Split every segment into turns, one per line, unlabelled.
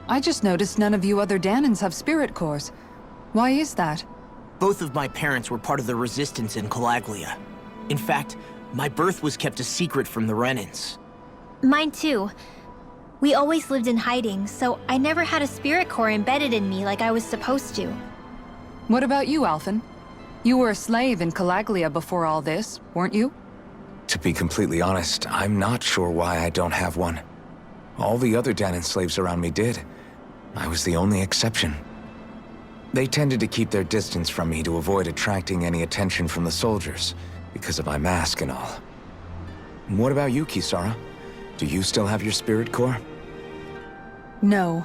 I just noticed none of you other Danans have spirit cores. Why is that?
Both of my parents were part of the resistance in Calaglia. In fact, my birth was kept a secret from the Renans.
Mine too. We always lived in hiding, so I never had a spirit core embedded in me like I was supposed to.
What about you, Alphen? You were a slave in Calaglia before all this, weren't you?
To be completely honest, I'm not sure why I don't have one. All the other Danan slaves around me did. I was the only exception. They tended to keep their distance from me to avoid attracting any attention from the soldiers, because of my mask and all. What about you, Kisara? Do you still have your spirit core?
No.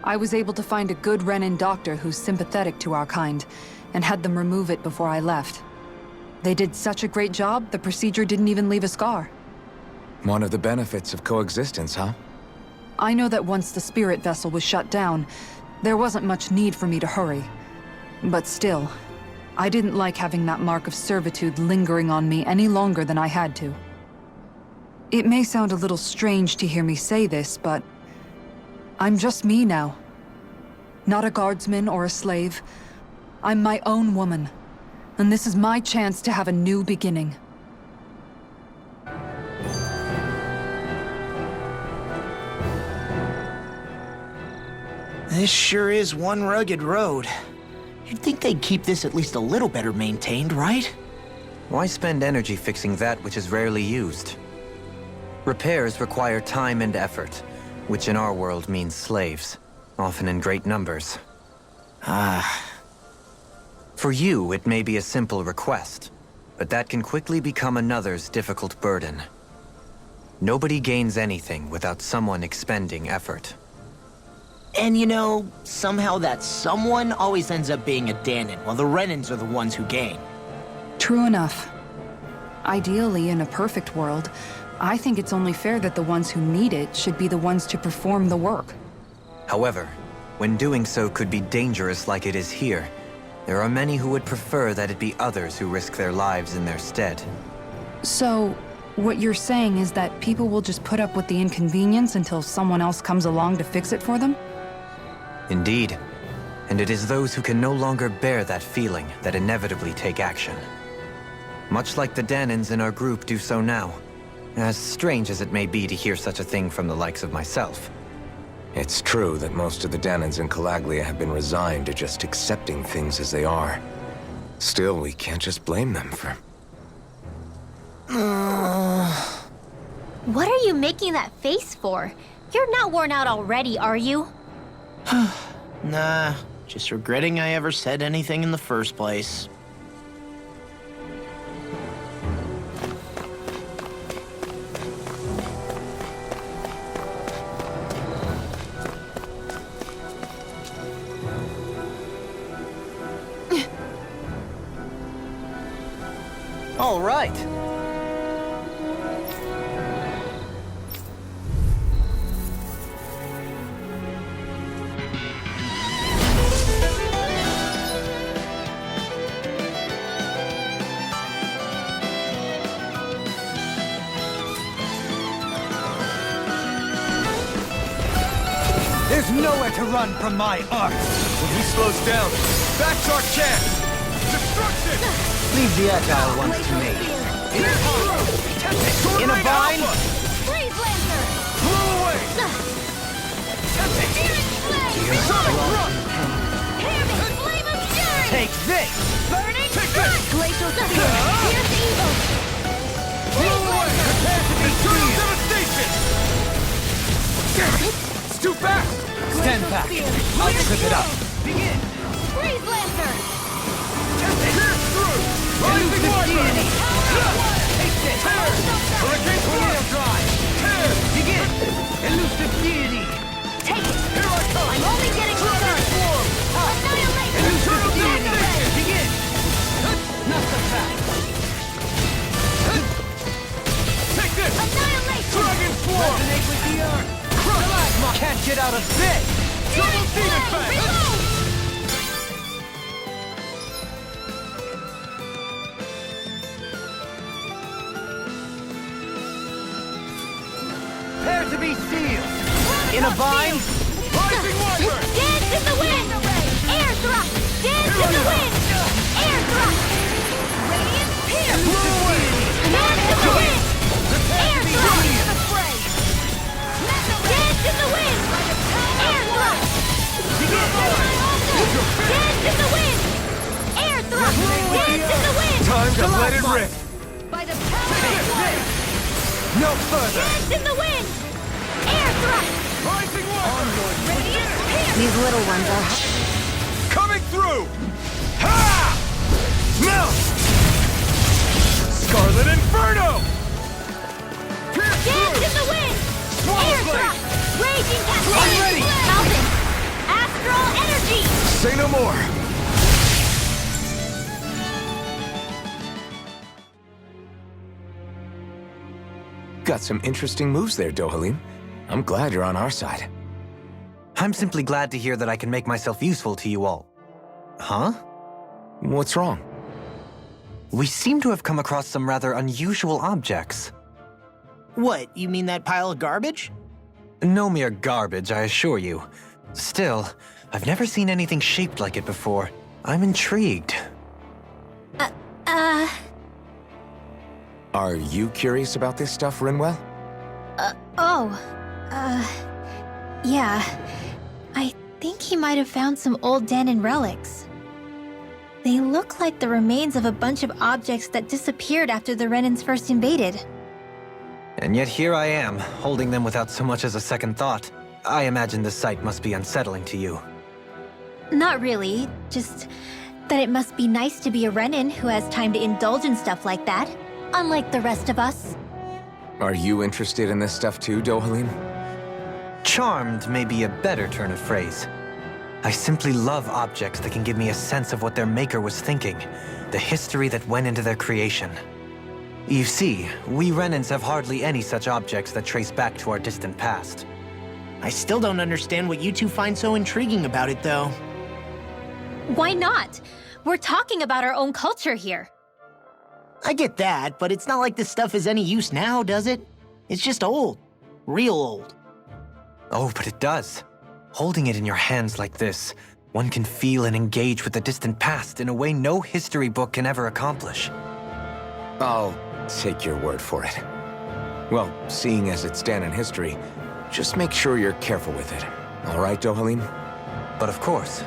I was able to find a good Renan doctor who's sympathetic to our kind, and had them remove it before I left. They did such a great job, the procedure didn't even leave a scar.
One of the benefits of coexistence, huh?
I know that once the spirit vessel was shut down, there wasn't much need for me to hurry. But still, I didn't like having that mark of servitude lingering on me any longer than I had to. It may sound a little strange to hear me say this, but I'm just me now. Not a guardsman or a slave. I'm my own woman. And this is my chance to have a new beginning.
This sure is one rugged road. You'd think they'd keep this at least a little better maintained, right?
Why spend energy fixing that which is rarely used? Repairs require time and effort, which in our world means slaves, often in great numbers. For you, it may be a simple request, but that can quickly become another's difficult burden. Nobody gains anything without someone expending effort.
And you know, somehow that someone always ends up being a Danan, while the Renans are the ones who gain.
True enough. Ideally, in a perfect world, I think it's only fair that the ones who need it should be the ones to perform the work.
However, when doing so could be dangerous like it is here, there are many who would prefer that it be others who risk their lives in their stead.
So, what you're saying is that people will just put up with the inconvenience until someone else comes along to fix it for them?
Indeed. And it is those who can no longer bear that feeling that inevitably take action. Much like the Danans in our group do so now. As strange as it may be to hear such a thing from the likes of myself.
It's true that most of the Danans in Calaglia have been resigned to just accepting things as they are. Still, we can't just blame them for...
What are you making that face for? You're not worn out already, are you?
Nah, just regretting I ever said anything in the first place.
All right.
There's nowhere to run from my art!
When he slows down, that's our chance! Destruction!
Leave the agile ones to me. In a bind?
Freeze Lancer!
Blow away! Sonic Run!
Hammy! Flame of Fury!
Take this!
Burning
Take
Strike!
this!
Glacial Spear! Here's Evil!
Blow
Freeze
away!
Lancer!
Eternal Devastation! Damn it! It's too fast!
Stand back. I'll trip it up. Begin!
Freeze Lancer!
Pierce through! Rising Wyvern!
Take this!
Hurricane
Tornado
Force!
Drive!
Tear!
Begin! Elusive Deity!
Take it!
Here I come!
I'm only getting
Dragon
started!
Form!
Annihilation!
Eternal
Deity!
Devastation!
Begin! Not so fast!
Take this!
Annihilation!
Dragon Form!
Resonate with the earth! Plasma can't get out of this!
Double Demon Fang!
Reload!
Prepare to be sealed! In a bind?
Rising Wonder!
Dance in the wind! Air thrust! Dance in the wind! Air thrust! Radiant pierce!
Blow away!
Dance in the wind! Air thrust! Dance in the wind! Air thrust! Dance in the wind! Air thrust! Dance in the wind!
Time to let it rip!
By the power of water!
No further!
Dance in the wind! Air thrust!
Rising Wonder!
Radiant pierce!
These little ones are...
Coming through! Ha! Now! Scarlet Inferno! Pierce
Dance
through!
in the wind!
Swallow
Air
blade!
thrust! Raging
I'm
cascade!
ready!
Mountain! Astral energy!
Say no more!
Got some interesting moves there, Dohalim. I'm glad you're on our side.
I'm simply glad to hear that I can make myself useful to you all. Huh?
What's wrong?
We seem to have come across some rather unusual objects.
What, you mean that pile of garbage?
No mere garbage, I assure you. Still, I've never seen anything shaped like it before. I'm intrigued.
Are you curious about this stuff, Rinwell?
Yeah. I think he might have found some old Danon relics. They look like the remains of a bunch of objects that disappeared after the Renans first invaded.
And yet here I am, holding them without so much as a second thought. I imagine the sight must be unsettling to you.
Not really, just that it must be nice to be a Renan who has time to indulge in stuff like that, unlike the rest of us.
Are you interested in this stuff too, Dohalim?
Charmed may be a better turn of phrase. I simply love objects that can give me a sense of what their maker was thinking, the history that went into their creation. You see, we Renans have hardly any such objects that trace back to our distant past.
I still don't understand what you two find so intriguing about it, though.
Why not? We're talking about our own culture here.
I get that, but it's not like this stuff is any use now, does it? It's just old. Real old.
Oh, but it does. Holding it in your hands like this, one can feel and engage with the distant past in a way no history book can ever accomplish.
I'll take your word for it. Well, seeing as it's Danon history, just make sure you're careful with it. All right, Dohalim?
But of course.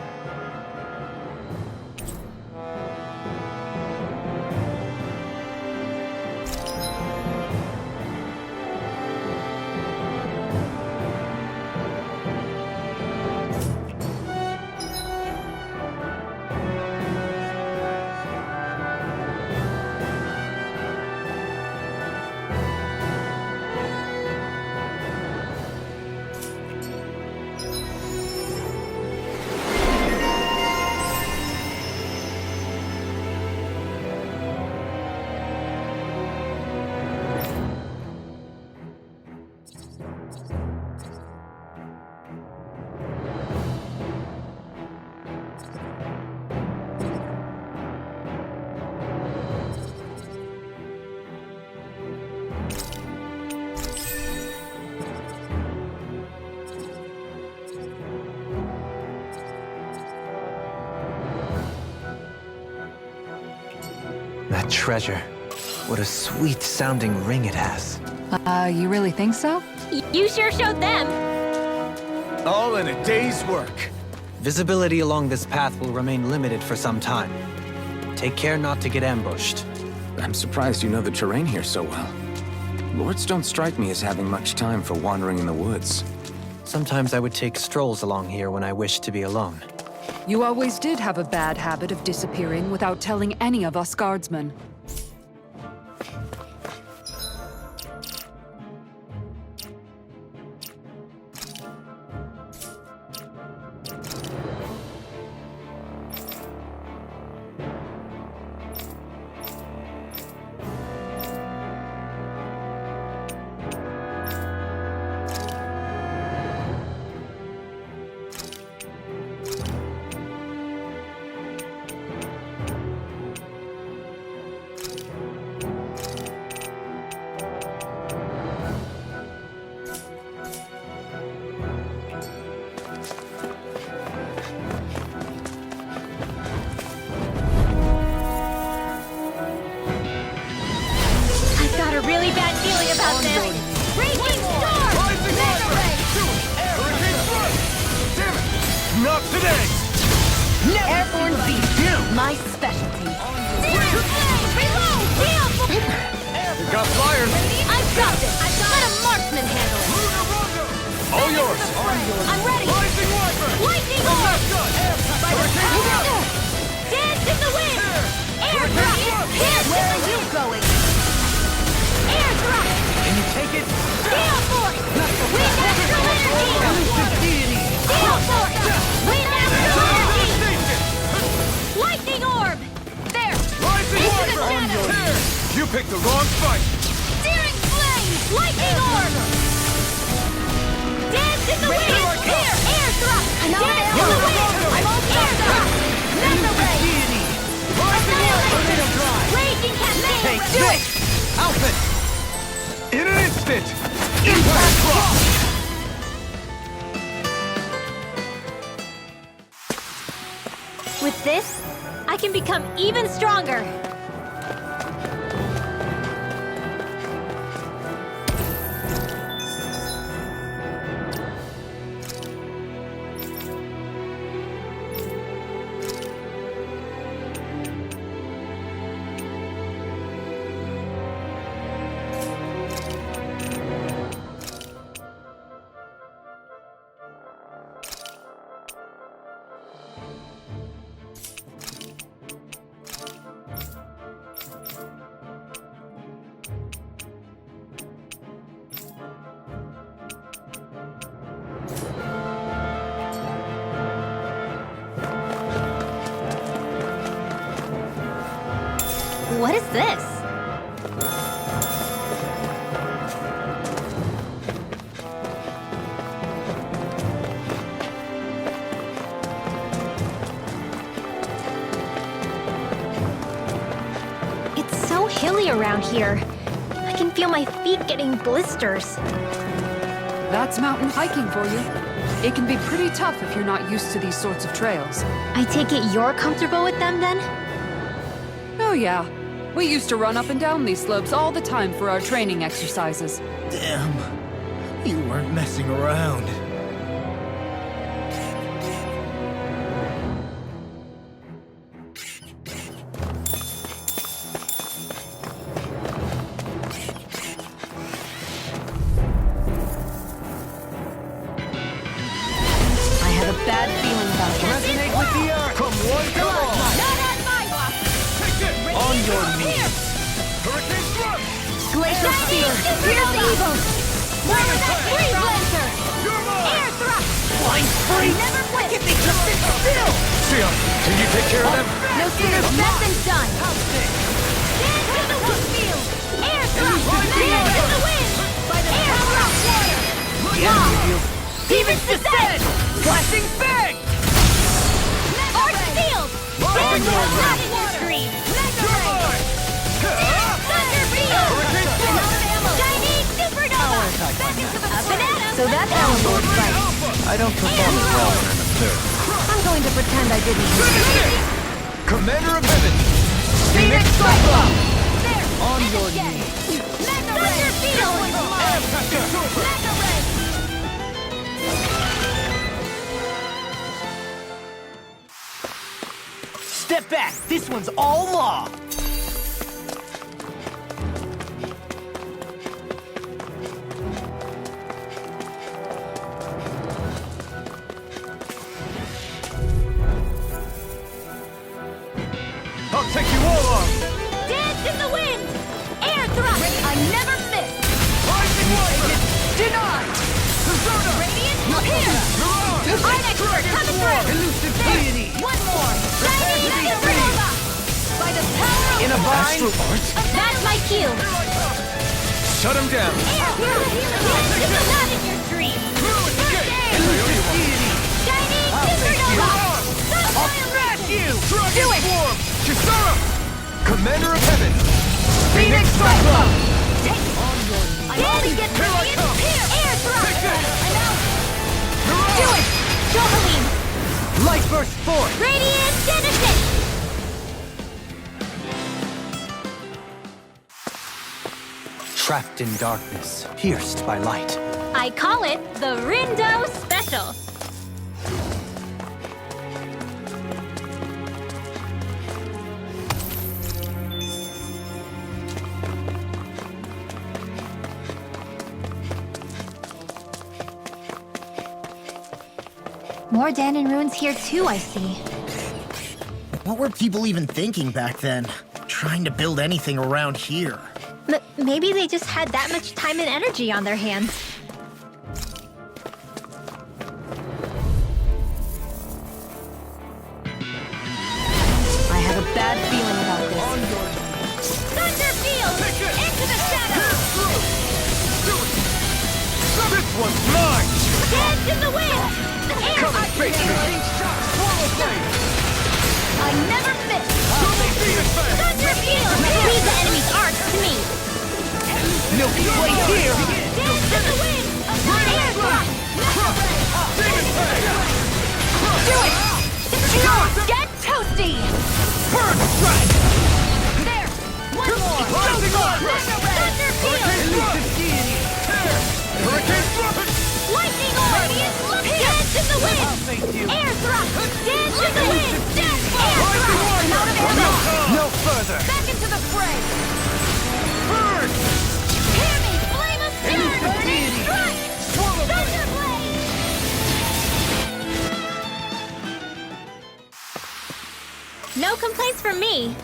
That treasure. What a sweet-sounding ring it has.
You really think so?
You sure showed them.
All in a day's work.
Visibility along this path will remain limited for some time. Take care not to get ambushed.
I'm surprised you know the terrain here so well. Lords don't strike me as having much time for wandering in the woods.
Sometimes I would take strolls along here when I wished to be alone.
You always did have a bad habit of disappearing without telling any of us guardsmen.
stop today!
Airborne beast, my specialty.
Reload!
We got flyers!
I've got this! Let a marksman handle it!
All yours!
I'm ready!
Rising Wyvern!
Lightning
From
orb!
that gun!
Dance in the wind! Air thrust!
Where are you going?
Air thrust!
Can you take it?
Gale force! Wind astral energy!
Elusive deity!
Gale force! Wind astral energy! Lightning orb! There!
Rising
Into the
Wyvern!
shadows!
Here! You picked the wrong fight!
Searing flame! Lightning orb! Dance in the wind! Here! Air thrust! Dance in the wind! I'm all air thrust! Mega ray!
Deity!
Annihilation! Raging cascade!
Take this! Outfit!
In an instant! Impact Thrust!
With this, I can become even stronger! What is this? It's so hilly around here. I can feel my feet getting blisters.
That's mountain hiking for you. It can be pretty tough if you're not used to these sorts of trails.
I take it you're comfortable with them then?
Oh yeah. We used to run up and down these slopes all the time for our training exercises.
Damn. You weren't messing around.
I have a bad feeling about this.
Resonate with the earth! Come one, come all!
Not on my watch!
Take it!
On your knees!
Hurricane Thrust!
Glacial Spear!
Here's the evil! More of that free lancer!
You're mine!
Air thrust!
Flying free!
Never quit!
Get me to sit still!
Sia, can you take care of them?
No sooner said than done! Dance in the wood field! Air thrust! Dance in the wind! Air thrust! Water! Law!
Demons descend! Flashing bang!
Arch field! Dance in the lightning stream! Mega ray! Thunder field! Chinese supernova! Back into the banana!
So that's how a Lord fights.
I don't perform as well when I'm observed.
I'm going to pretend I didn't.
Commander of Heaven!
Phoenix Cyclone!
There!
On
And
your
again.
knees!
Thunder field! Mega ray!
Step back! This one's all law!
I'll take you all on!
Dance in the wind! Air thrust! I never miss!
Rising Wyvern!
Denied!
Persona!
Radiant here!
You're on!
Art expert coming through!
Elusive deity!
One more! Chinese supernova! By the power of
In a bind?
That's my cue!
Shut him down!
Air thrust! This is not in your dream!
Elusive deity!
Chinese
I'll take you
supernova!
on! I'll smash you!
Do it! Form! Kisara! Commander of Heaven!
Phoenix Cyclone!
I only get
Here I
radiant
come!
here! Air thrust!
Take this!
I'm out!
You're
Do
on!
it! Johalim!
Light burst forth!
Radiant Genesis!
Trapped in darkness, pierced by light.
I call it the Rindo Special. More Danon ruins here too, I see.
What were people even thinking back then? Trying to build anything around here.
Maybe they just had that much time and energy on their hands.
I have a bad feeling about this.
Thunder Field! Into the shadows!
This one's mine!
Dance in the wind! Air
Face me! Swallow blade!
I never miss!
Phoenix Fang!
Thunder Field! Leave the enemy's arcs to me!
Milky Way here!
Dance in the wind! Air thrust!
Demon Fang!
Do it! Get toasty!
Burn Strike!
There! One more!
Rising Armor!
Thunder Field!
Hurricane Thrust!
Lightning Orb! Dance in the wind! Air thrust! Dance in the wind! Air thrust!
Out of ammo!
No further!
Back into the fray!
Burn!
Hear me! Flame of Stern! Strike! Thunder Blade! No complaints from me.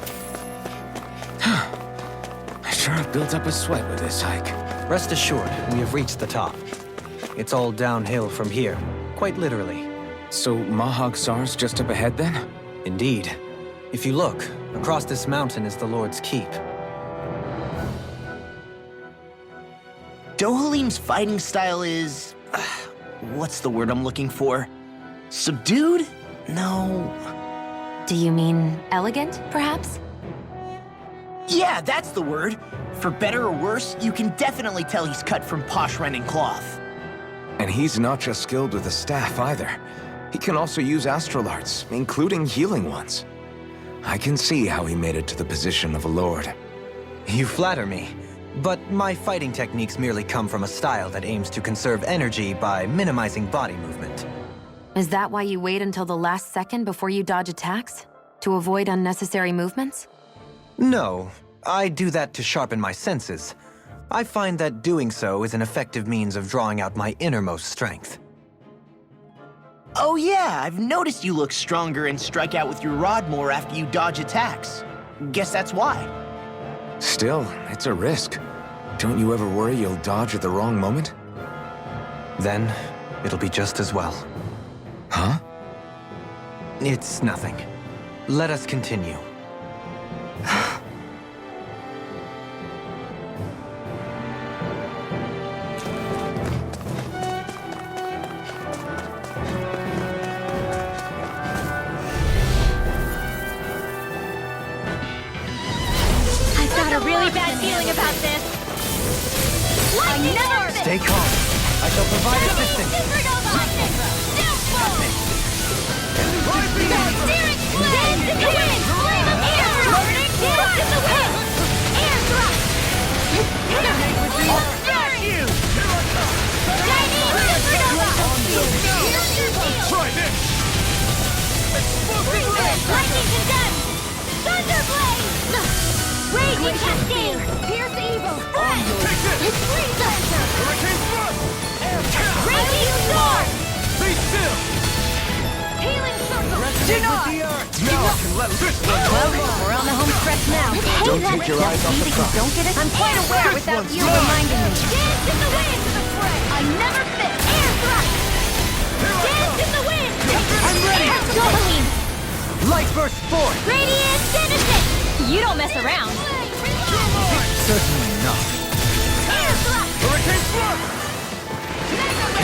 I sure have built up a sweat with this hike.
Rest assured, we have reached the top. It's all downhill from here, quite literally.
So Mahag Saar's just up ahead then?
Indeed. If you look, across this mountain is the Lord's Keep.
Dohalim's fighting style is... what's the word I'm looking for? Subdued? No...
Do you mean elegant, perhaps?
Yeah, that's the word. For better or worse, you can definitely tell he's cut from posh rending cloth.
And he's not just skilled with the staff either. He can also use astral arts, including healing ones. I can see how he made it to the position of a lord.
You flatter me, but my fighting techniques merely come from a style that aims to conserve energy by minimizing body movement.
Is that why you wait until the last second before you dodge attacks? To avoid unnecessary movements?
No, I do that to sharpen my senses. I find that doing so is an effective means of drawing out my innermost strength.
Oh yeah, I've noticed you look stronger and strike out with your rod more after you dodge attacks. Guess that's why.
Still, it's a risk. Don't you ever worry you'll dodge at the wrong moment?
Then, it'll be just as well.
Huh?
It's nothing. Let us continue.
I've got a really bad feeling about this. Lightning Orb!
Stay calm. I shall provide assistance.
Supernova! Downfall! Steering Flame! Dance in the wind! Flame of air! Dance in the wind! Air thrust! Flame of fury! Lightning Supernova!
Try this!
Lightning condemned! Thunder Blade! Raging Cascade! Pierce evil!
Take this!
Freeze Dancer!
Hurricane Thrust!
Raging Sword!
Be still!
Healing Circle!
Do not! Now I can let this one
Well, we're on the home stretch now.
Don't take your eyes off the prize.
Don't get it? I'm quite aware
This
without
one's
you
mine.
reminding me.
Dance in the wind!
I never miss.
Air thrust! Dance in the wind!
I'm ready.
Dohalim!
Light burst forth!
Radiant Citizen! You don't mess around!
Certainly not.
Air thrust!
Hurricane Thrust!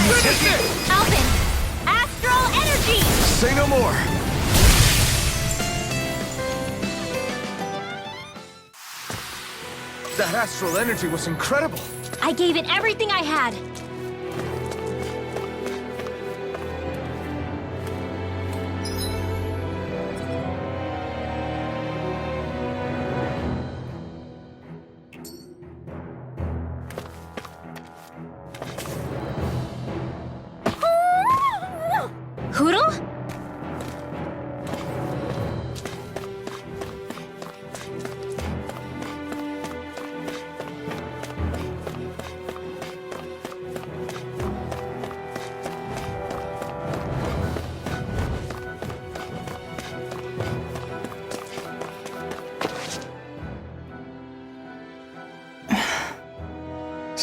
Finish it!
Alpin! Astral Energy!
Say no more!
That astral energy was incredible!
I gave it everything I had. Hoodle?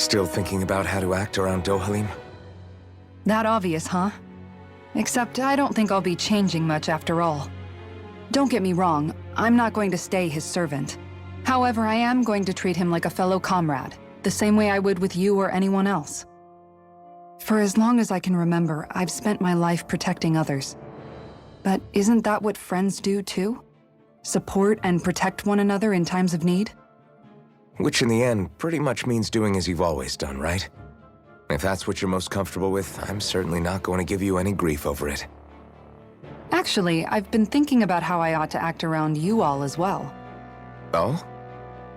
Still thinking about how to act around Dohalim?
That obvious, huh? Except I don't think I'll be changing much after all. Don't get me wrong, I'm not going to stay his servant. However, I am going to treat him like a fellow comrade, the same way I would with you or anyone else. For as long as I can remember, I've spent my life protecting others. But isn't that what friends do too? Support and protect one another in times of need?
Which in the end pretty much means doing as you've always done, right? If that's what you're most comfortable with, I'm certainly not going to give you any grief over it.
Actually, I've been thinking about how I ought to act around you all as well.
Oh?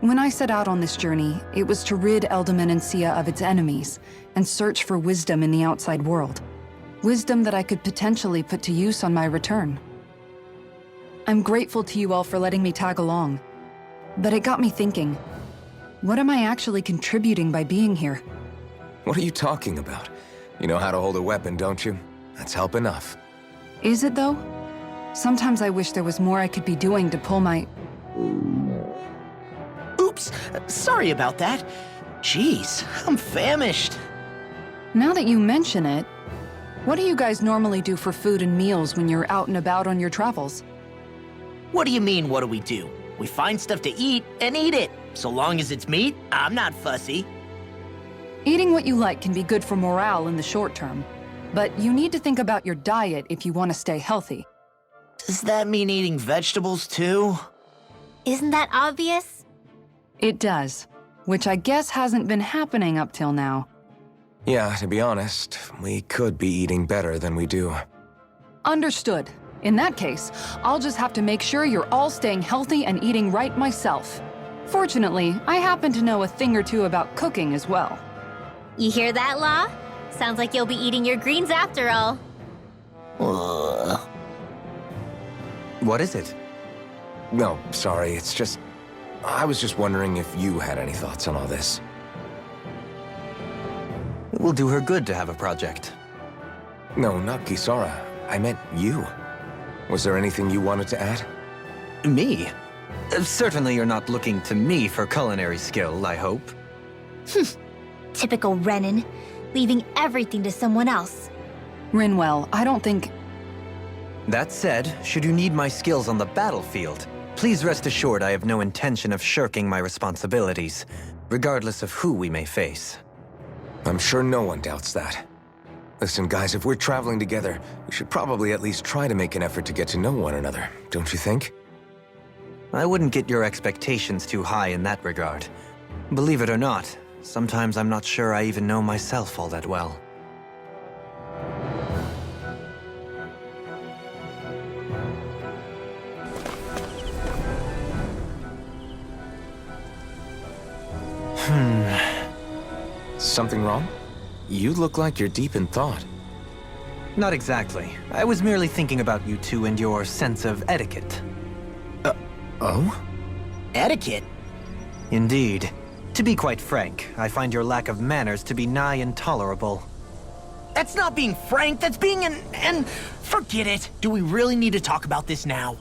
When I set out on this journey, it was to rid Eldaman and Sia of its enemies, and search for wisdom in the outside world. Wisdom that I could potentially put to use on my return. I'm grateful to you all for letting me tag along, but it got me thinking, what am I actually contributing by being here?
What are you talking about? You know how to hold a weapon, don't you? That's help enough.
Is it though? Sometimes I wish there was more I could be doing to pull my...
Oops, sorry about that. Jeez, I'm famished.
Now that you mention it, what do you guys normally do for food and meals when you're out and about on your travels?
What do you mean, what do? We find stuff to eat and eat it. So long as it's meat, I'm not fussy.
Eating what you like can be good for morale in the short term, but you need to think about your diet if you want to stay healthy.
Does that mean eating vegetables too?
Isn't that obvious?
It does, which I guess hasn't been happening up till now.
Yeah, to be honest, we could be eating better than we do.
Understood. In that case, I'll just have to make sure you're all staying healthy and eating right myself. Fortunately, I happen to know a thing or two about cooking as well.
You hear that, Law? Sounds like you'll be eating your greens after all.
What is it?
No, sorry, it's just... I was just wondering if you had any thoughts on all this.
It will do her good to have a project.
No, not Kisara. I meant you. Was there anything you wanted to add?
Me? Certainly you're not looking to me for culinary skill, I hope.
Typical Renan, leaving everything to someone else.
Rinwell, I don't think...
That said, should you need my skills on the battlefield, please rest assured I have no intention of shirking my responsibilities, regardless of who we may face.
I'm sure no one doubts that. Listen, guys, if we're traveling together, we should probably at least try to make an effort to get to know one another, don't you think?
I wouldn't get your expectations too high in that regard. Believe it or not, sometimes I'm not sure I even know myself all that well.
Something wrong? You look like you're deep in thought.
Not exactly. I was merely thinking about you two and your sense of etiquette.
Oh?
Etiquette?
Indeed. To be quite frank, I find your lack of manners to be nigh intolerable.
That's not being frank, that's being and forget it. Do we really need to talk about this now?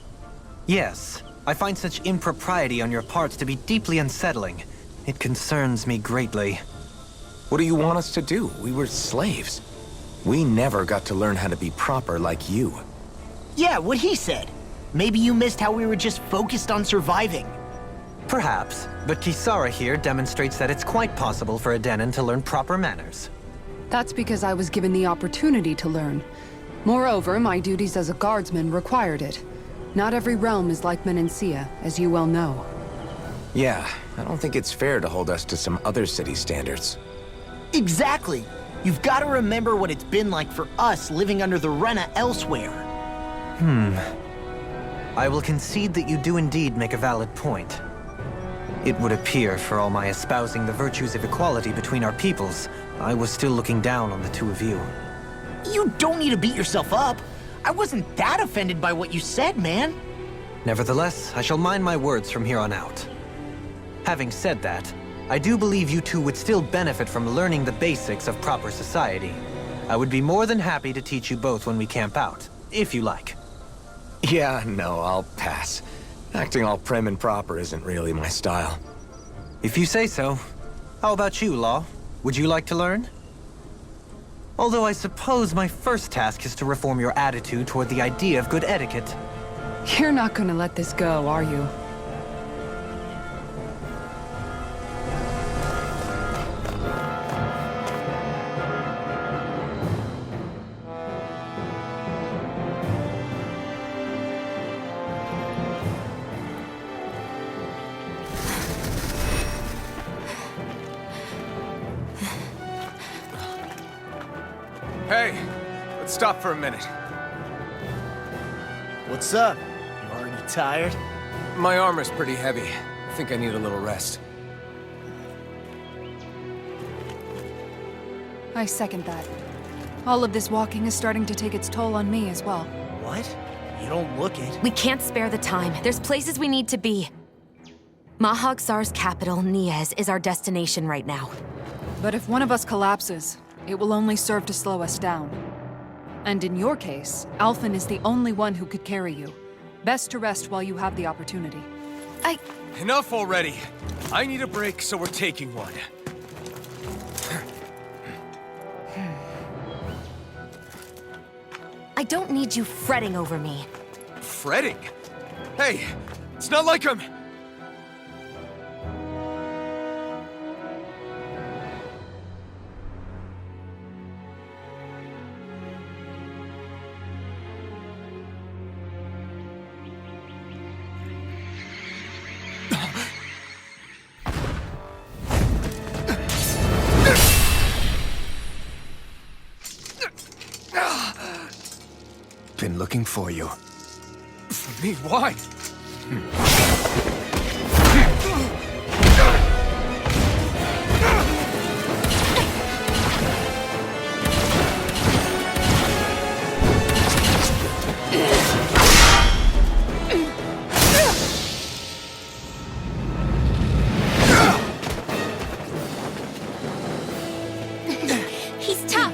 Yes, I find such impropriety on your parts to be deeply unsettling. It concerns me greatly.
What do you want us to do? We were slaves. We never got to learn how to be proper like you.
Yeah, what he said. Maybe you missed how we were just focused on surviving.
Perhaps, but Kisara here demonstrates that it's quite possible for a Denon to learn proper manners.
That's because I was given the opportunity to learn. Moreover, my duties as a guardsman required it. Not every realm is like Menancia, as you well know.
Yeah, I don't think it's fair to hold us to some other city standards.
Exactly. You've got to remember what it's been like for us living under the Rena elsewhere.
I will concede that you do indeed make a valid point. It would appear, for all my espousing the virtues of equality between our peoples, I was still looking down on the two of you.
You don't need to beat yourself up. I wasn't that offended by what you said, man.
Nevertheless, I shall mind my words from here on out. Having said that, I do believe you two would still benefit from learning the basics of proper society. I would be more than happy to teach you both when we camp out, if you like.
Yeah, no, I'll pass. Acting all prim and proper isn't really my style.
If you say so. How about you, Law? Would you like to learn? Although I suppose my first task is to reform your attitude toward the idea of good etiquette.
You're not gonna let this go, are you?
Hey, let's stop for a minute.
What's up? You already tired?
My armor's pretty heavy. I think I need a little rest.
I second that. All of this walking is starting to take its toll on me as well.
What? You don't look it.
We can't spare the time. There's places we need to be. Mahag Saar's capital, Niez, is our destination right now.
But if one of us collapses, it will only serve to slow us down. And in your case, Alphen is the only one who could carry you. Best to rest while you have the opportunity.
Enough already! I need a break, so we're taking one.
I don't need you fretting over me.
Fretting? Hey, it's not like I'm...
Been looking for you.
For me, why?
He's tough.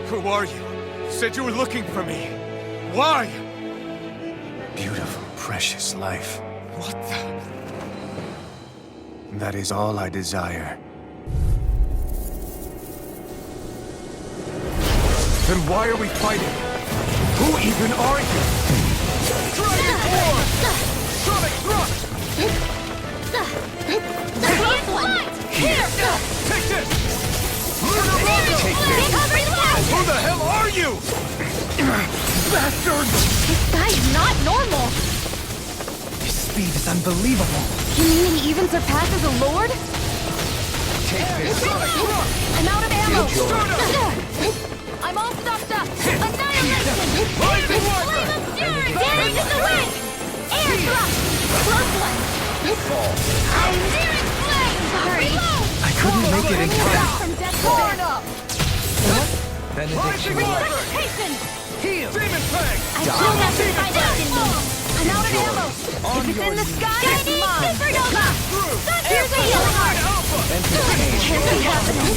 Who are you? Said you were looking for me. Why?
Beautiful, precious life.
What the...
That is all I desire.
Then why are we fighting? Who even are you? Dragon Form! Sonic Thrust! Here! Take this! Take this! Who the hell are you? Bastard!
This guy's not normal.
His speed is unbelievable.
You mean he even surpasses a lord?
Take this.
I'm out of ammo! I'm all stuffed up! Annihilation!
Rise and walk!
Flame of fury! Damage in the wind! Air thrust! Close one! Searing flame! Sorry!
I couldn't make it in time.
From death to death!
Benediction.
Precipitation!
Heal! Demon Fang!
I still have to find out in me! I'm out of ammo! If it's in the sky, it's mine! Supernova! Here's the healing art! Can't be happening!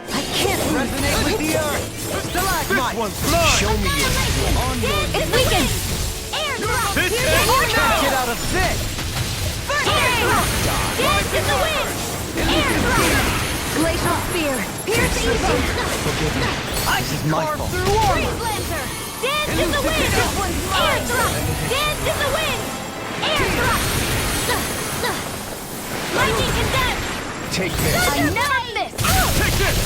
I can't resonate with the earth!
This one's mine!
Show me your
It's weakened! Air thrust!
This
Here's
ends
the healing
now!
art!
Get out of this!
Air thrust! Dance in the wind! Air thrust!
Glacial spear!
Pierce evil!
This is my fault.
Freeze lancer! Dance in the wind! Air thrust! Dance in the wind! Air thrust! Lightning condense!
Take this.
I never miss!
Take this!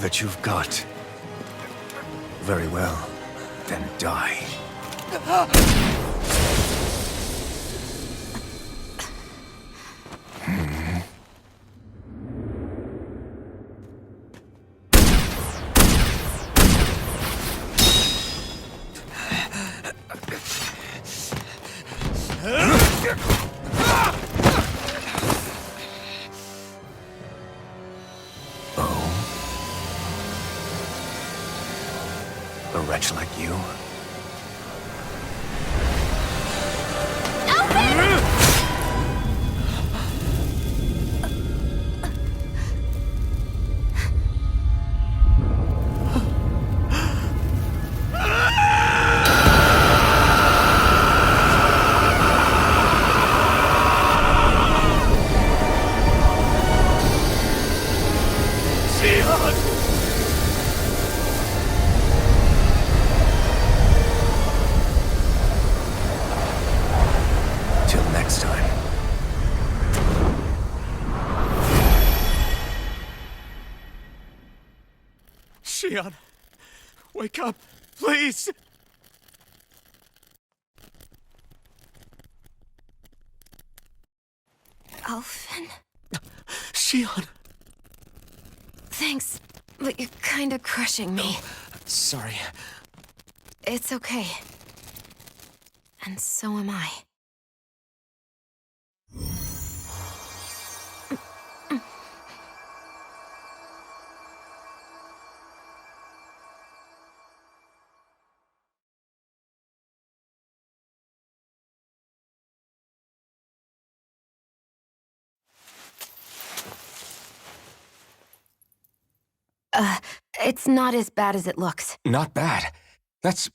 that you've got. Very well. Then die. A wretch like you? Till next time.
Shion, wake up, please!
Alphen?
Shion!
Thanks, but you're kinda crushing me.
Sorry.
It's okay. And so am I. It's not as bad as it looks.
Not bad. That's...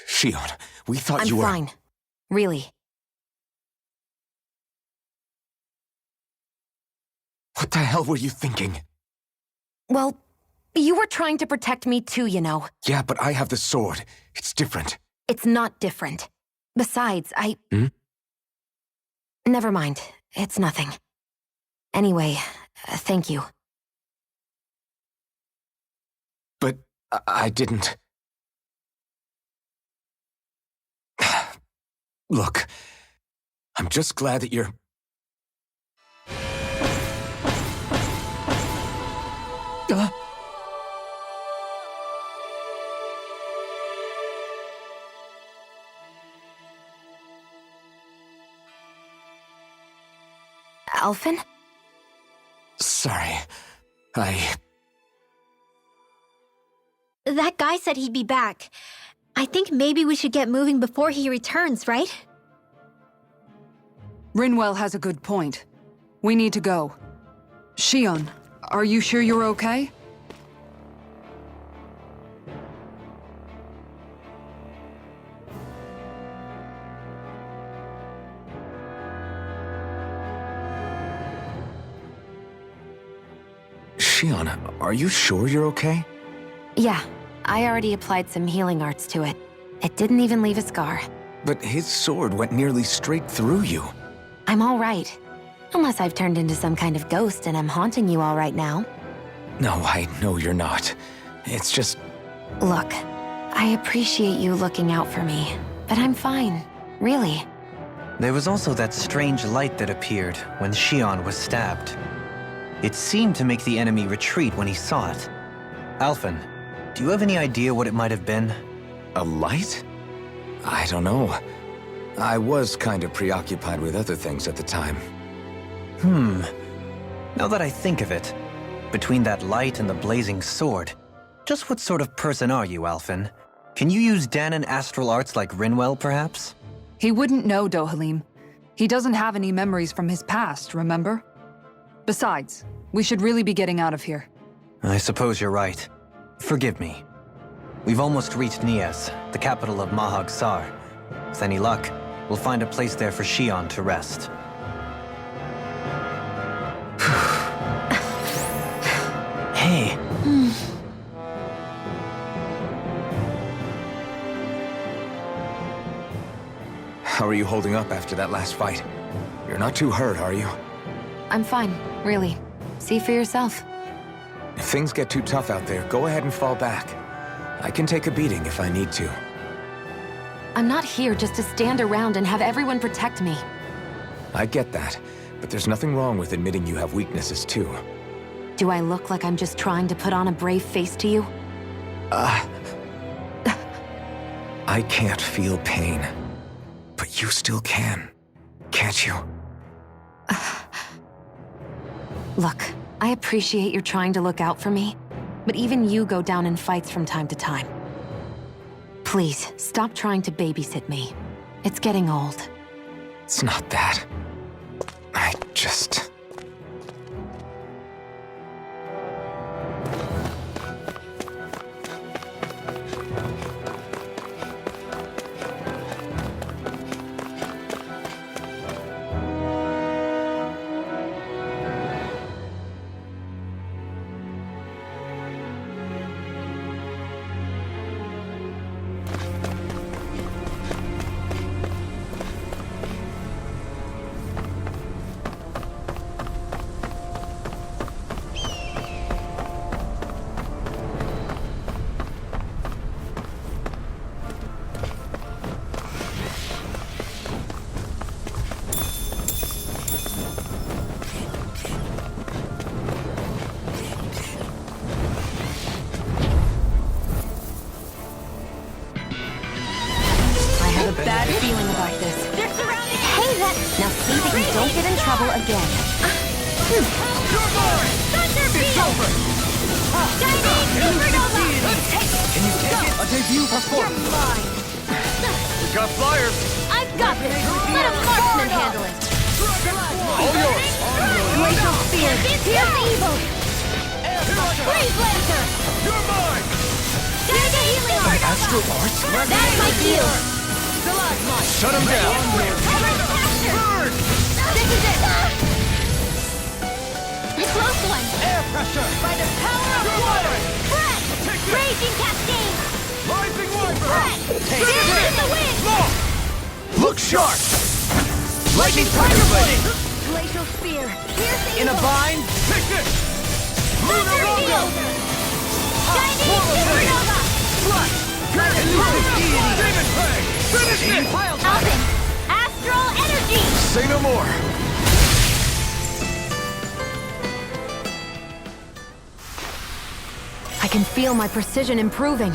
Shion, we thought
I'm
you were...
fine. Really.
What the hell were you thinking?
Well, you were trying to protect me too, you know.
Yeah, but I have the sword. It's different.
It's not different. Besides,
Hmm?
Never mind. It's nothing. Anyway, thank you.
But I didn't... Look, I'm just glad that you're...
Alphen?
Sorry.
That guy said he'd be back. I think maybe we should get moving before he returns, right?
Rinwell has a good point. We need to go. Shion, are you sure you're okay?
Shion, are you sure you're okay?
Yeah, I already applied some healing arts to it. It didn't even leave a scar.
But his sword went nearly straight through you.
I'm all right. Unless I've turned into some kind of ghost and I'm haunting you all right now.
No, I know you're not. It's just...
Look, I appreciate you looking out for me, but I'm fine. Really.
There was also that strange light that appeared when Shion was stabbed. It seemed to make the enemy retreat when he saw it. Alphen, do you have any idea what it might have been?
A light? I don't know. I was kind of preoccupied with other things at the time.
Now that I think of it, between that light and the blazing sword, just what sort of person are you, Alphen? Can you use Danon astral arts like Rinwell, perhaps?
He wouldn't know, Dohalim. He doesn't have any memories from his past, remember? Besides, we should really be getting out of here.
I suppose you're right. Forgive me. We've almost reached Nias, the capital of Mahag Saar. With any luck, we'll find a place there for Shion to rest. Hey.
How are you holding up after that last fight? You're not too hurt, are you?
I'm fine, really. See for yourself.
things get too tough out there, go ahead and fall back. I can take a beating if I need to.
I'm not here just to stand around and have everyone protect me.
I get that, but there's nothing wrong with admitting you have weaknesses too.
Do I look like I'm just trying to put on a brave face to you?
I can't feel pain. But you still can, can't you?
Look, I appreciate you're trying to look out for me, but even you go down in fights from time to time. Please, stop trying to babysit me. It's getting old.
It's not that. I just...
Bad feeling about this.
They're surrounding us!
Hey, that... Now see that you don't get in trouble again.
Thunder Field! Shining Supernova!
Can you take it? A debut
You're
performance.
mine!
We got flyers!
I've got this! Let a marksman handle it!
All yours!
Glacial Spear! Pierce evil! Freeze Lancer!
You're mine!
Shining Healing Art!
Astral Arts?
That's my deal!
Shut him down!
Burn! This is it! A close one!
Air pressure!
By the power of water! Breath! Raging Cascade!
Rising Wyvern!
Breath! Dance in the wind!
Look sharp!
Lightning Tiger Blade!
Glacial Spear! Pierce
In a
evil!
bind?
Take this!
Thunder Field! Shining Supernova!
Flush!
Elusive deity! Demon Fang! Finish it!
Alvin! Astral Energy!
Say no more!
I can feel my precision improving.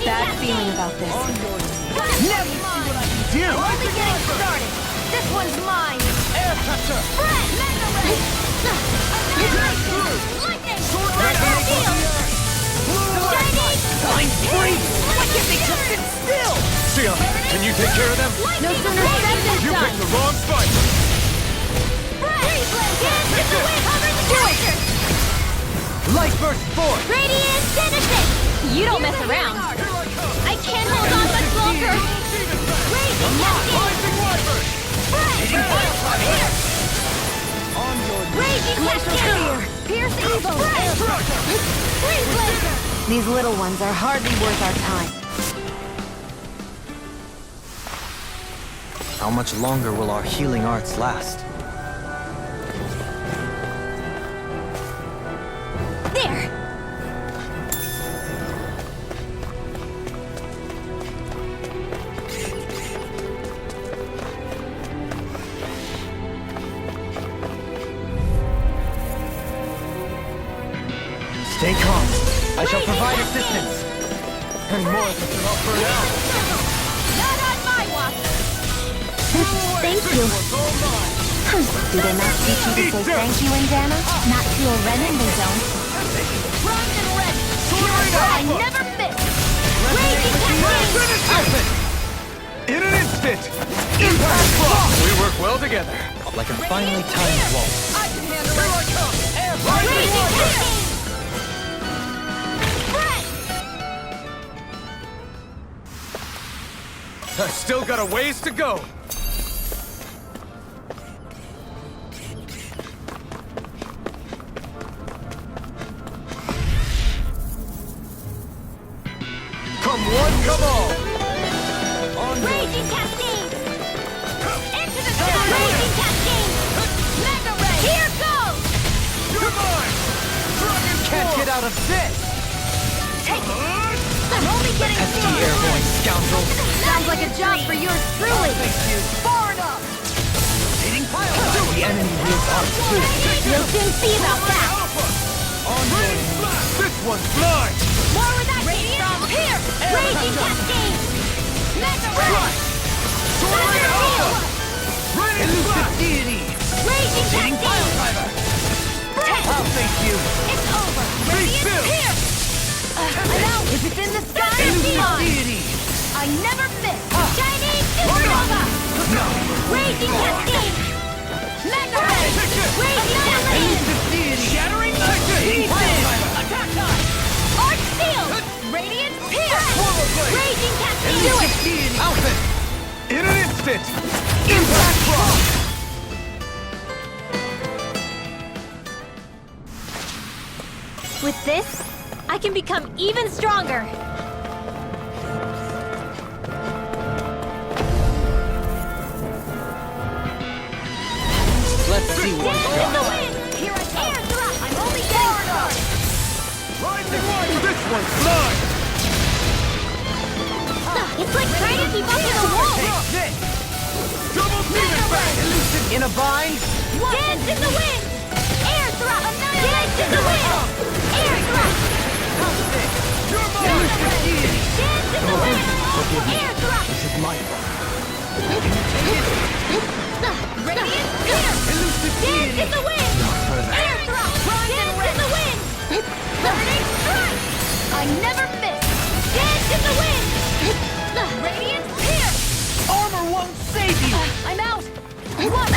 Bad feeling about this.
Never mind! Only getting started! This one's mine!
Air pressure!
Breath! Mega Ray! Lightning! Thunder Field! Shining!
Blind freeze! Why can't they just sit still?
Sia, can you take care of them?
No sooner said than
You
done!
picked the wrong fight!
Freeze Lancer! Dance in the wind! Cover the character!
Light burst forth!
Radiant Genesis! You don't mess around! I can't hold on much longer! Raging Cascade!
Rising Wyvern!
On your
Raging Cascade! Pierce evil! Freeze Lancer!
These little ones are hardly worth our time.
How much longer will our healing arts last?
There!
Stay calm. I shall provide assistance. And more of this will not burn out.
Not on my watch!
Thank you. Do they not teach you to say thank you, Indiana?
Not to a Renin, they don't. Primed and ready! I never miss! Raging Cascade!
In an instant! Impact block! We work well together.
Like a finely timed waltz.
I can handle it! Here I come! Raging Cascade! Breath!
I still got a ways to go. Come one, come all.
Raging Cascade! Into the sky! Raging Cascade! Mega Ray! Here goes!
You're mine! Dragon
Can't get out of this!
Take it! I'm only getting
Pesky
started!
airborne scoundrel!
Sounds like a job for yours truly!
Far enough! Hitting pile! The enemy wields our too.
You'll soon see about that!
This one's blind!
More with that radiant! Here! Raging Cascade! Mega Ray! Thunder Heal!
Elusive deity!
Raging
Hitting pile
Cascade!
driver!
Take
I'll face you!
It's over! Radiant here! I'm out! If it's in the sky, it's
Elusive
beyond!
deity!
I never miss! Chinese Supernova! Raging Cascade! Mega Ray! Raging Cascade!
Elusive deity!
Shattering light!
Hitting pile driver!
Attack time! Arch Seal! Radiant Pierce! Raging Cascade! Do it!
Elusive deity!
Alpha! In an instant!
Impact rock!
With this, I can become even stronger!
Let's see what
Dance
we
in the
got.
wind! Here I come! Air drop! I'm only getting started!
Rising one! This one's blind!
It's like trying to keep up with a wall!
Take this!
Double demon back!
Elusive in a bind!
Dance in the wind! Air drop! Dance in the wind! Air drop!
You're mine!
Elusive deity!
Dance in the wind! Air drop!
This is my fault.
Radiant Spear!
Elusive
Dance
deity!
in the wind! Air drop! Dance in the wind! Burning Strike! I never miss! Dance in the wind! Radiant Spear!
Armor won't save you!
I'm out! What?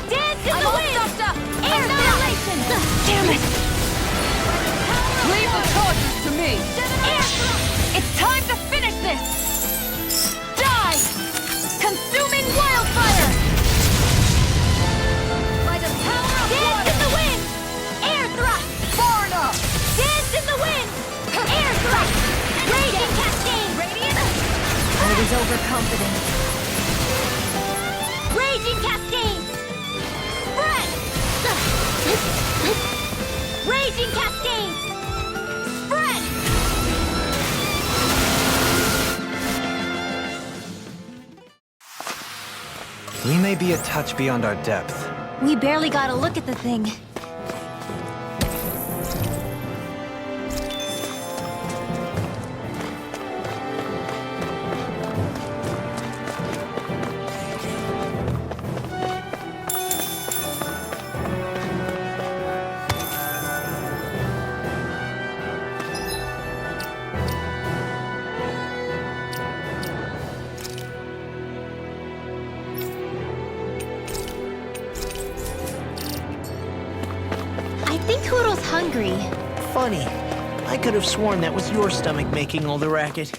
Dance in the wind! Air Annihilation! Damn it!
Leave the charges to me!
Air drop!
It's time to finish this! Die! Consuming wildfire!
By the power of Dance in the wind! Air thrust!
Far enough!
Dance in the wind! Air thrust! Raging Cascade! Radiant!
I was overconfident.
Raging Cascade! Spread! Raging Cascade! Spread!
We may be a touch beyond our depth.
We barely got a look at the thing. I think Hoodle's hungry.
Funny. I could have sworn that was your stomach making all the racket.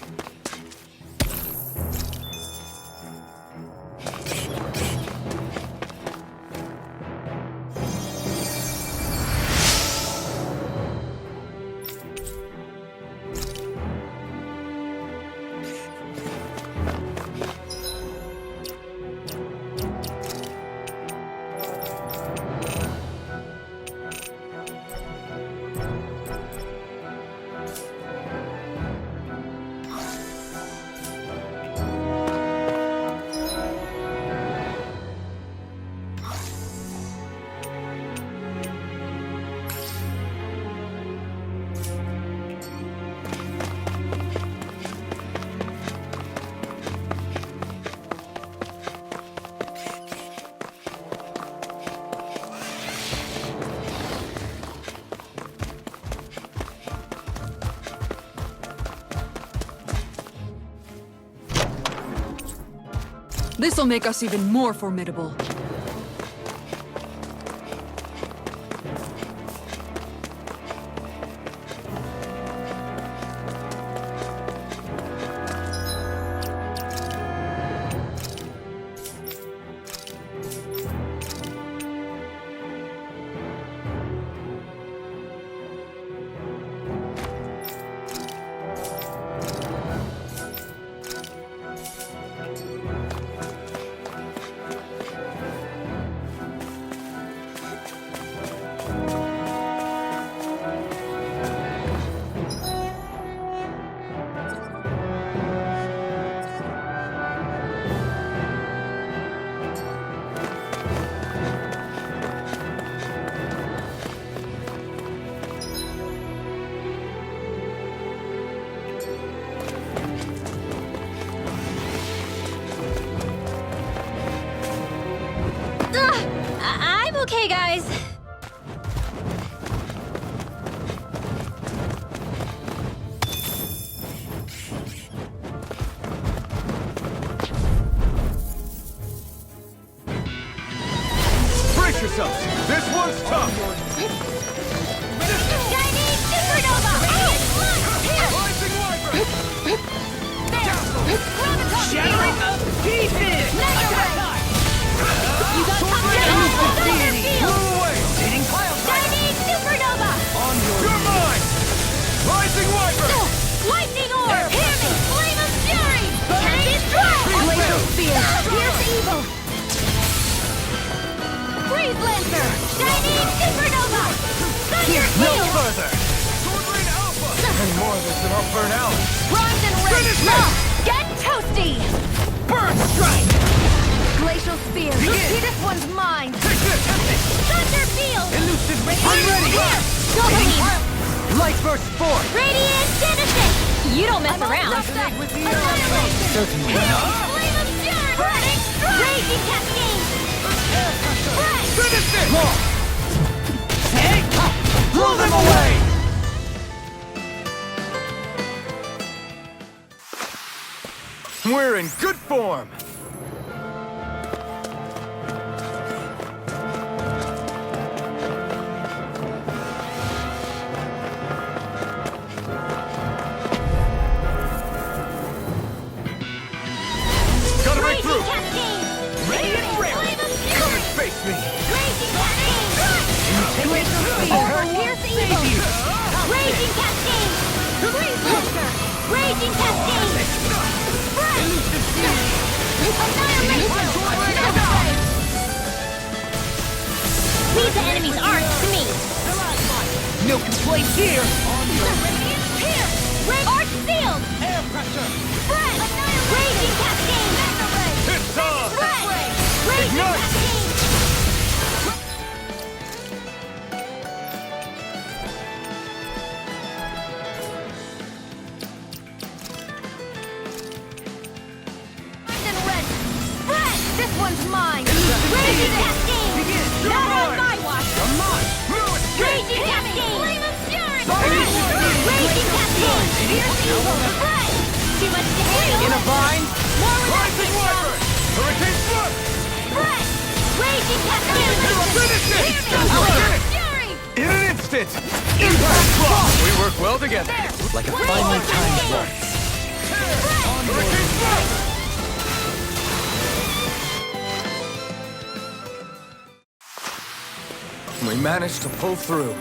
This'll make us even more formidable.
Okay, guys.
Brace yourselves! This one's tough!
Chinese supernova!
Rising Wyvern!
Shattering of pieces!
You got
Sword
top
Rain!
down!
Blew away!
Hitting pile driver!
Chinese supernova!
You're mine! Rising Wyvern!
Lightning orb! Hear me! Flame of fury! Tempest strike! Glacial spear! Pierce evil! Freeze lancer! Chinese supernova! Thunder
No
field!
further! Sword Rain Alpha! And more of this and I'll burn out!
Bronze and red!
Finish me!
Get toasty!
Burn strike!
Glacial spear! See, this one's mine!
Take this!
Thunder field!
Elusive ray!
I'm ready!
Double beam!
Light burst forth!
Radiant genesis! You don't mess around! Annihilation!
Certainly
Flame of fury! Burning strike! Raging cascade! Strike!
Finish it!
Blow them away!
We're in good form! Gotta break
Raging
through!
cascade!
Radiant ray!
Flame of
Come
fury!
and face me!
Raging cascade! Glacial spear! Pierce evil! Raging cascade! Freeze lancer! Raging cascade! Strike! Annihilation! Leave the enemy's arms to me!
No complaints here!
Here! Arch sealed!
Air pressure!
Spread! Raging cascade!
It's on!
Spread! Raging
Ignite!
cascade! And red! Spread! This one's mine! Raging cascade! Not on my watch!
No escape!
Raging cascade! Flame of fury! Raging cascade! Pierce evil! Spread! Too much to handle!
In a bind?
More
Rising
relaxation!
Wyvern! Hurricane Thrust!
Spread! Raging cascade!
Finish it!
Fury!
In an instant! Impact Block! We work well together!
Like a finely timed waltz.
Hurricane Thrust!
We managed to pull through.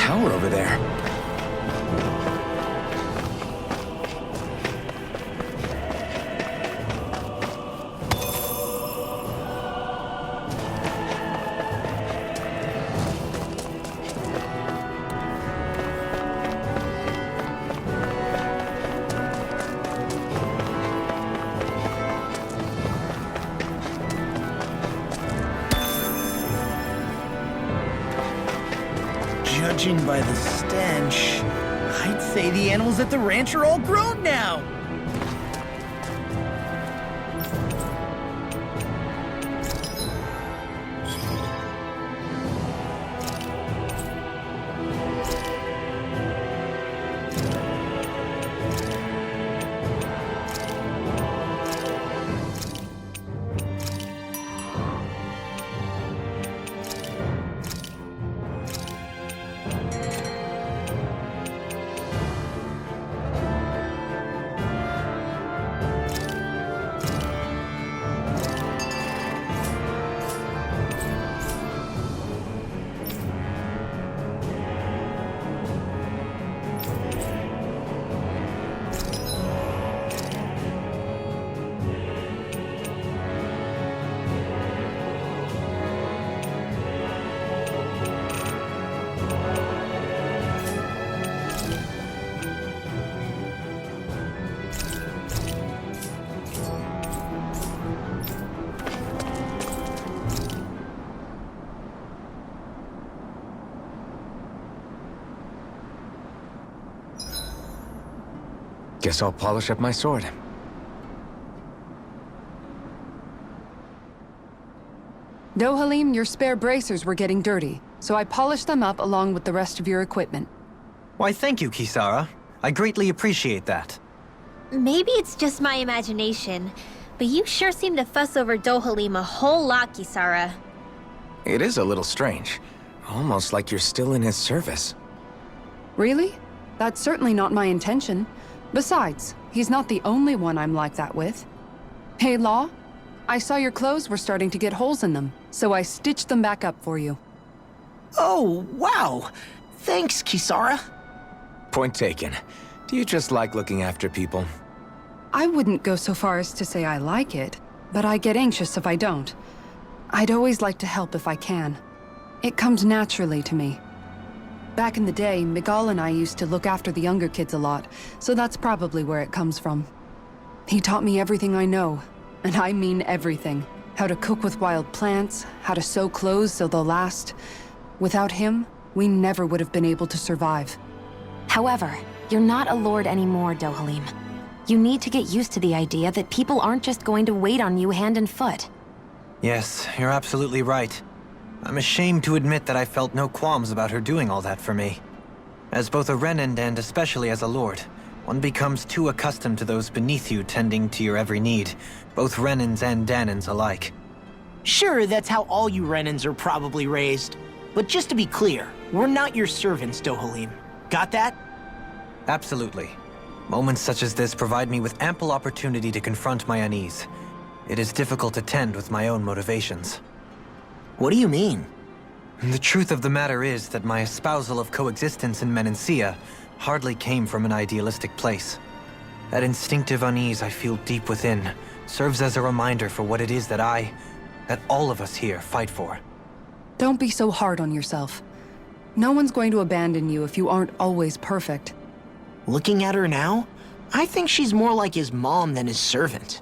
tower over there.
Judging by the stench, I'd say the animals at the ranch are all grown now.
Guess I'll polish up my sword.
Dohalim, your spare bracers were getting dirty, so I polished them up along with the rest of your equipment.
Why, thank you, Kisara. I greatly appreciate that.
Maybe it's just my imagination, but you sure seem to fuss over Dohalim a whole lot, Kisara.
It is a little strange. Almost like you're still in his service.
Really? That's certainly not my intention. Besides, he's not the only one I'm like that with. Hey, Law, I saw your clothes were starting to get holes in them, so I stitched them back up for you.
Oh, wow. Thanks, Kisara.
Point taken. Do you just like looking after people?
I wouldn't go so far as to say I like it, but I get anxious if I don't. I'd always like to help if I can. It comes naturally to me. Back in the day, Miguel and I used to look after the younger kids a lot, so that's probably where it comes from. He taught me everything I know, and I mean everything. How to cook with wild plants, how to sew clothes so they'll last. Without him, we never would have been able to survive.
However, you're not a lord anymore, Dohalim. You need to get used to the idea that people aren't just going to wait on you hand and foot.
Yes, you're absolutely right. I'm ashamed to admit that I felt no qualms about her doing all that for me. As both a Renan and especially as a lord, one becomes too accustomed to those beneath you tending to your every need, both Renans and Danans alike.
Sure, that's how all you Renans are probably raised. But just to be clear, we're not your servants, Dohalim. Got that?
Absolutely. Moments such as this provide me with ample opportunity to confront my unease. It is difficult to tend with my own motivations.
What do you mean?
The truth of the matter is that my espousal of coexistence in Menancia hardly came from an idealistic place. That instinctive unease I feel deep within serves as a reminder for what it is that all of us here fight for.
Don't be so hard on yourself. No one's going to abandon you if you aren't always perfect.
Looking at her now, I think she's more like his mom than his servant.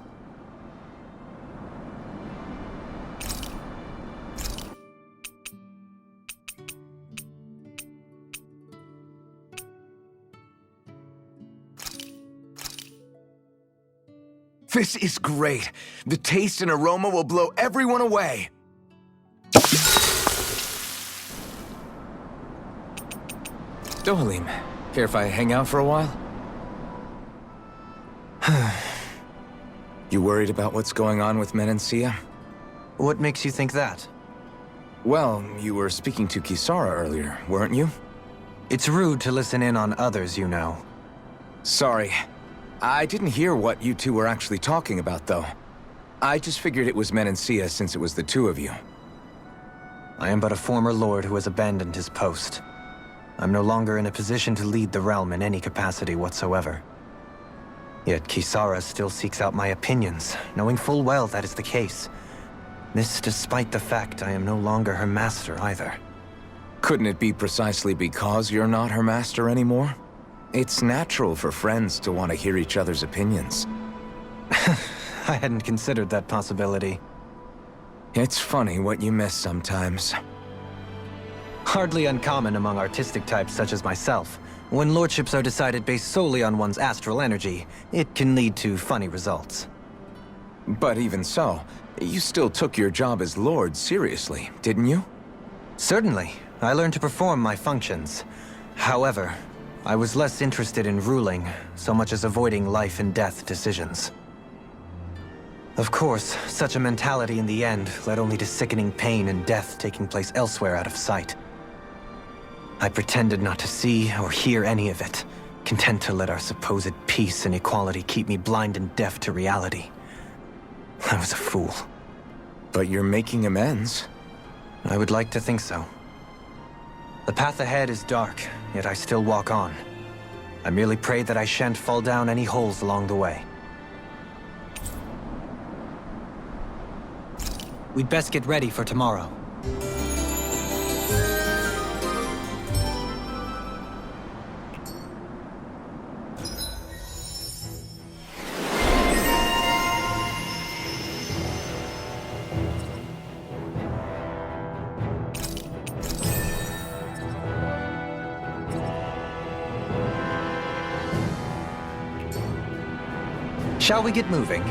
This is great. The taste and aroma will blow everyone away. Dohalim, care if I hang out for a while? You worried about what's going on with Menancia?
What makes you think that?
Well, you were speaking to Kisara earlier, weren't you?
It's rude to listen in on others, you know.
Sorry. I didn't hear what you two were actually talking about, though. I just figured it was Menancia since it was the two of you.
I am but a former lord who has abandoned his post. I'm no longer in a position to lead the realm in any capacity whatsoever. Yet Kisara still seeks out my opinions, knowing full well that is the case. This despite the fact I am no longer her master either.
Couldn't it be precisely because you're not her master anymore? It's natural for friends to want to hear each other's opinions.
I hadn't considered that possibility.
It's funny what you miss sometimes.
Hardly uncommon among artistic types such as myself. When lordships are decided based solely on one's astral energy, it can lead to funny results.
But even so, you still took your job as Lord seriously, didn't you?
Certainly. I learned to perform my functions. However, I was less interested in ruling, so much as avoiding life and death decisions. Of course, such a mentality in the end led only to sickening pain and death taking place elsewhere out of sight. I pretended not to see or hear any of it, content to let our supposed peace and equality keep me blind and deaf to reality. I was a fool.
But you're making amends.
I would like to think so. The path ahead is dark, yet I still walk on. I merely pray that I shan't fall down any holes along the way. We'd best get ready for tomorrow. Shall we get moving?